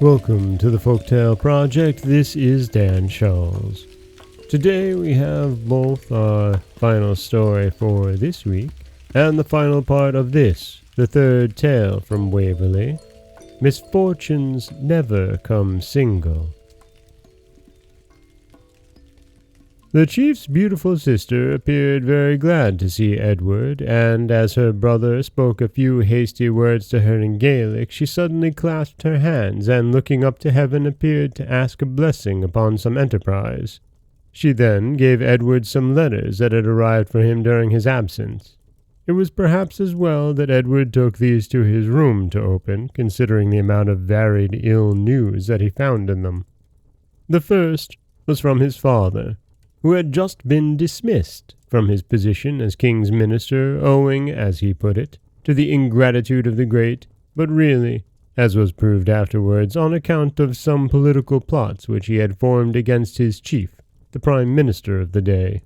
Welcome to the Folktale Project. This is Dan Scholz. Today we have both our final story for this week and the final part of this, the third tale from Waverley, Misfortunes Never Come Single. The chief's beautiful sister appeared very glad to see Edward, and as her brother spoke a few hasty words to her in Gaelic, she suddenly clasped her hands, and looking up to heaven appeared to ask a blessing upon some enterprise. She then gave Edward some letters that had arrived for him during his absence. It was perhaps as well that Edward took these to his room to open, considering the amount of varied ill news that he found in them. The first was from his father, who had just been dismissed from his position as king's minister, owing, as he put it, to the ingratitude of the great, but really, as was proved afterwards, on account of some political plots which he had formed against his chief, the prime minister of the day.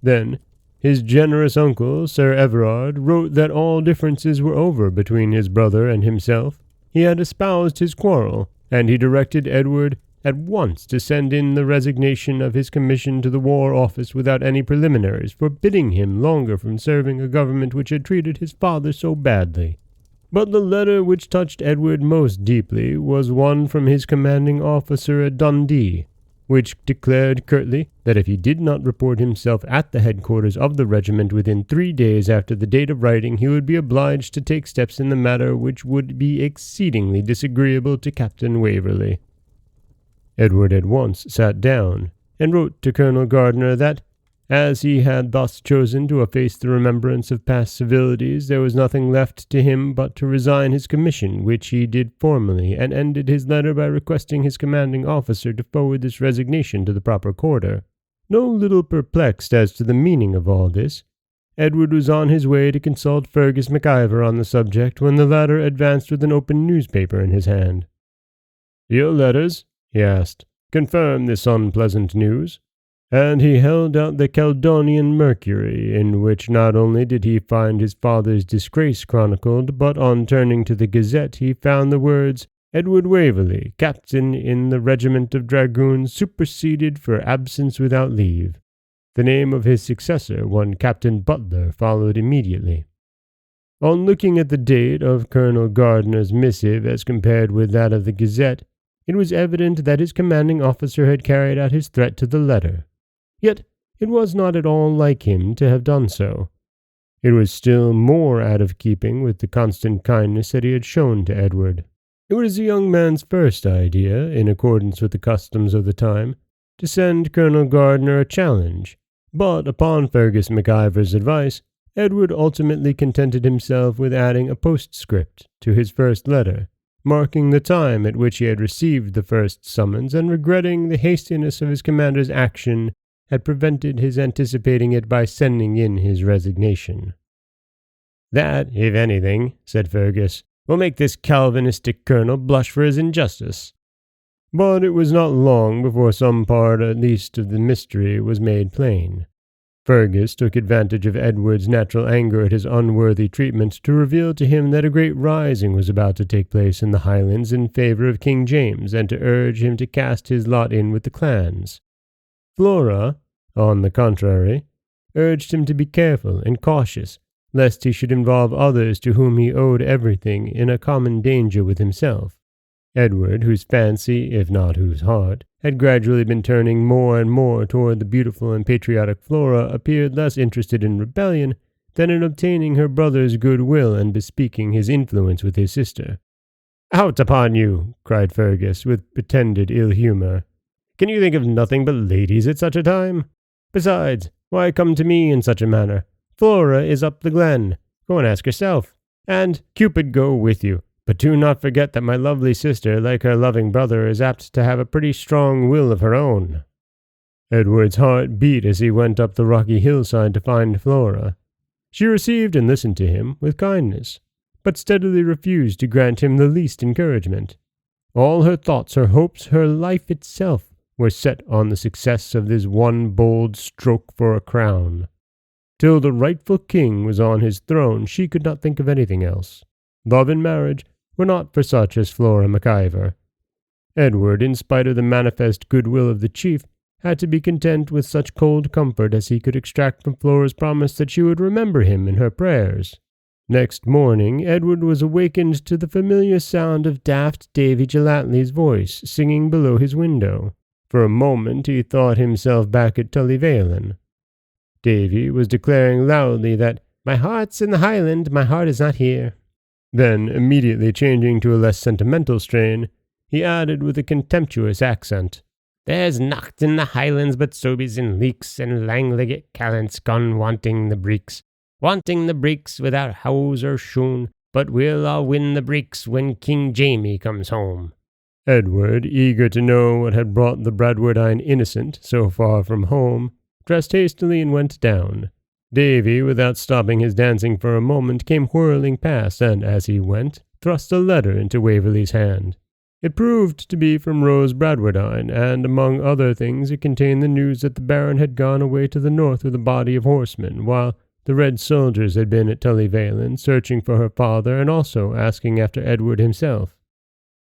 Then, his generous uncle, Sir Everard, wrote that all differences were over between his brother and himself. He had espoused his quarrel, and he directed Edward at once to send in the resignation of his commission to the War Office without any preliminaries, forbidding him longer from serving a government which had treated his father so badly. But the letter which touched Edward most deeply was one from his commanding officer at Dundee, which declared curtly that if he did not report himself at the headquarters of the regiment within 3 days after the date of writing, he would be obliged to take steps in the matter which would be exceedingly disagreeable to Captain Waverley. Edward at once sat down, and wrote to Colonel Gardner that, as he had thus chosen to efface the remembrance of past civilities, there was nothing left to him but to resign his commission, which he did formally, and ended his letter by requesting his commanding officer to forward this resignation to the proper quarter. No little perplexed as to the meaning of all this, Edward was on his way to consult Fergus MacIver on the subject, when the latter advanced with an open newspaper in his hand. "Your letters," he asked, "confirm this unpleasant news?" And he held out the Caledonian Mercury, in which not only did he find his father's disgrace chronicled, but on turning to the Gazette he found the words, "Edward Waverley, captain in the regiment of dragoons, superseded for absence without leave." The name of his successor, one Captain Butler, followed immediately. On looking at the date of Colonel Gardner's missive as compared with that of the Gazette, it was evident that his commanding officer had carried out his threat to the letter. Yet it was not at all like him to have done so. It was still more out of keeping with the constant kindness that he had shown to Edward. It was the young man's first idea, in accordance with the customs of the time, to send Colonel Gardner a challenge, but upon Fergus MacIver's advice, Edward ultimately contented himself with adding a postscript to his first letter, marking the time at which he had received the first summons, and regretting the hastiness of his commander's action had prevented his anticipating it by sending in his resignation. "That, if anything," said Fergus, "will make this Calvinistic colonel blush for his injustice." But it was not long before some part at least of the mystery was made plain. Fergus took advantage of Edward's natural anger at his unworthy treatment to reveal to him that a great rising was about to take place in the Highlands in favour of King James, and to urge him to cast his lot in with the clans. Flora, on the contrary, urged him to be careful and cautious, lest he should involve others to whom he owed everything in a common danger with himself. Edward, whose fancy, if not whose heart, had gradually been turning more and more toward the beautiful and patriotic Flora, appeared less interested in rebellion than in obtaining her brother's goodwill and bespeaking his influence with his sister. "Out upon you!" cried Fergus, with pretended ill-humour. "Can you think of nothing but ladies at such a time? Besides, why come to me in such a manner? Flora is up the glen. Go and ask herself. And Cupid go with you. But do not forget that my lovely sister, like her loving brother, is apt to have a pretty strong will of her own." Edward's heart beat as he went up the rocky hillside to find Flora. She received and listened to him with kindness, but steadily refused to grant him the least encouragement. All her thoughts, her hopes, her life itself were set on the success of this one bold stroke for a crown. Till the rightful king was on his throne, she could not think of anything else. Love and marriage were not for such as Flora MacIver. Edward, in spite of the manifest goodwill of the chief, had to be content with such cold comfort as he could extract from Flora's promise that she would remember him in her prayers. Next morning, Edward was awakened to the familiar sound of daft Davy Gellatley's voice singing below his window. For a moment he thought himself back at Tullyvalen. Davy was declaring loudly that, "My heart's in the Highland, my heart is not here." Then, immediately changing to a less sentimental strain, he added with a contemptuous accent, "There's nocht in the Highlands but sobies and leeks, and lang-legged callants gone wanting the breeks without hose or shoon, but we'll all win the breeks when King Jamie comes home." Edward, eager to know what had brought the Bradwardine innocent so far from home, dressed hastily and went down. Davy, without stopping his dancing for a moment, came whirling past, and, as he went, thrust a letter into Waverley's hand. It proved to be from Rose Bradwardine, and, among other things, it contained the news that the Baron had gone away to the north with a body of horsemen, while the Red soldiers had been at Tullyvalen, searching for her father and also asking after Edward himself.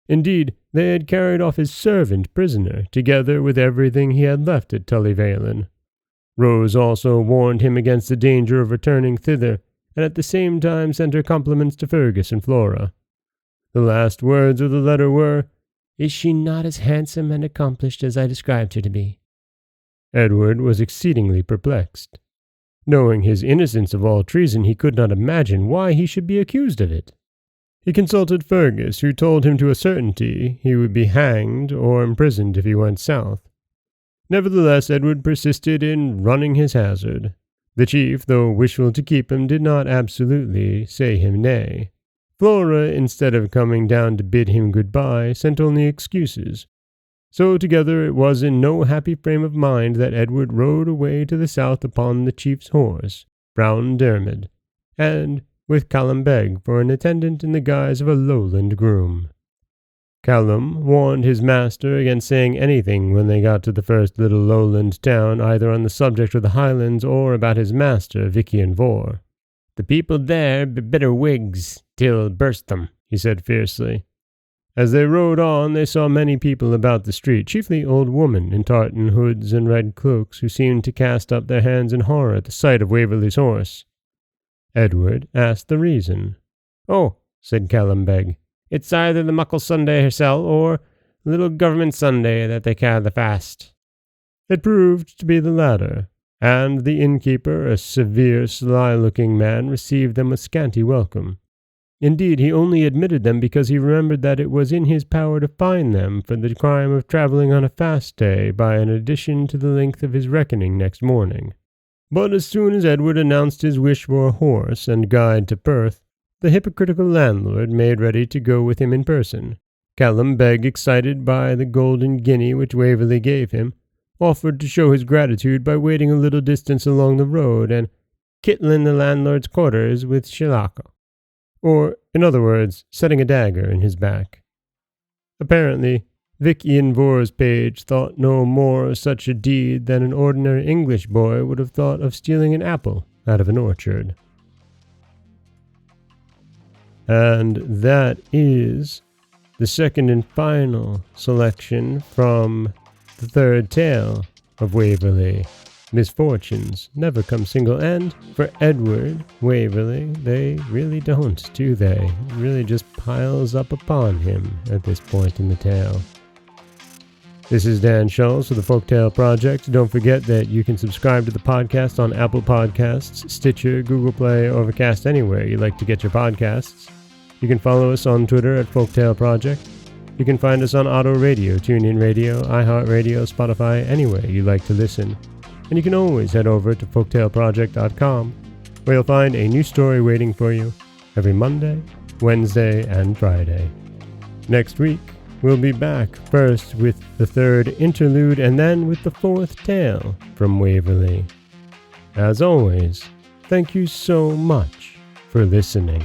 Indeed, they had carried off his servant prisoner, together with everything he had left at Tullyvalen. Rose also warned him against the danger of returning thither, and at the same time sent her compliments to Fergus and Flora. The last words of the letter were, "Is she not as handsome and accomplished as I described her to be?" Edward was exceedingly perplexed. Knowing his innocence of all treason, he could not imagine why he should be accused of it. He consulted Fergus, who told him to a certainty he would be hanged or imprisoned if he went south. Nevertheless, Edward persisted in running his hazard. The chief, though wishful to keep him, did not absolutely say him nay. Flora, instead of coming down to bid him good-bye, sent only excuses. So together it was in no happy frame of mind that Edward rode away to the south upon the chief's horse, Brown Dermid, and with Callum Beg for an attendant in the guise of a lowland groom. Callum warned his master against saying anything when they got to the first little lowland town, either on the subject of the Highlands or about his master, Vickian Vore. "The people there be bitter Whigs, till burst them," he said fiercely. As they rode on, they saw many people about the street, chiefly old women in tartan hoods and red cloaks, who seemed to cast up their hands in horror at the sight of Waverley's horse. Edward asked the reason. "Oh," said Callum Beg, "it's either the Muckle Sunday hersel, or little Government Sunday that they ca' the fast." It proved to be the latter, and the innkeeper, a severe, sly-looking man, received them with scanty welcome. Indeed, he only admitted them because he remembered that it was in his power to fine them for the crime of travelling on a fast day by an addition to the length of his reckoning next morning. But as soon as Edward announced his wish for a horse and guide to Perth, the hypocritical landlord made ready to go with him in person. Callum Beg, excited by the golden guinea which Waverley gave him, offered to show his gratitude by waiting a little distance along the road and kittling the landlord's quarters with shilaka, or, in other words, setting a dagger in his back. Apparently, Vickian Vore's page thought no more of such a deed than an ordinary English boy would have thought of stealing an apple out of an orchard. And that is the second and final selection from the third tale of Waverley, Misfortunes Never Come Single. And for Edward Waverley, they really don't, do they? It really just piles up upon him at this point in the tale. This is Dan Scholz for the Folktale Project. Don't forget that you can subscribe to the podcast on Apple Podcasts, Stitcher, Google Play, Overcast, anywhere you like to get your podcasts. You can follow us on Twitter at Folktale Project. You can find us on Auto Radio, TuneIn Radio, iHeartRadio, Spotify, anywhere you like to listen. And you can always head over to folktaleproject.com, where you'll find a new story waiting for you every Monday, Wednesday, and Friday. Next week, we'll be back first with the third interlude and then with the fourth tale from Waverley. As always, thank you so much for listening.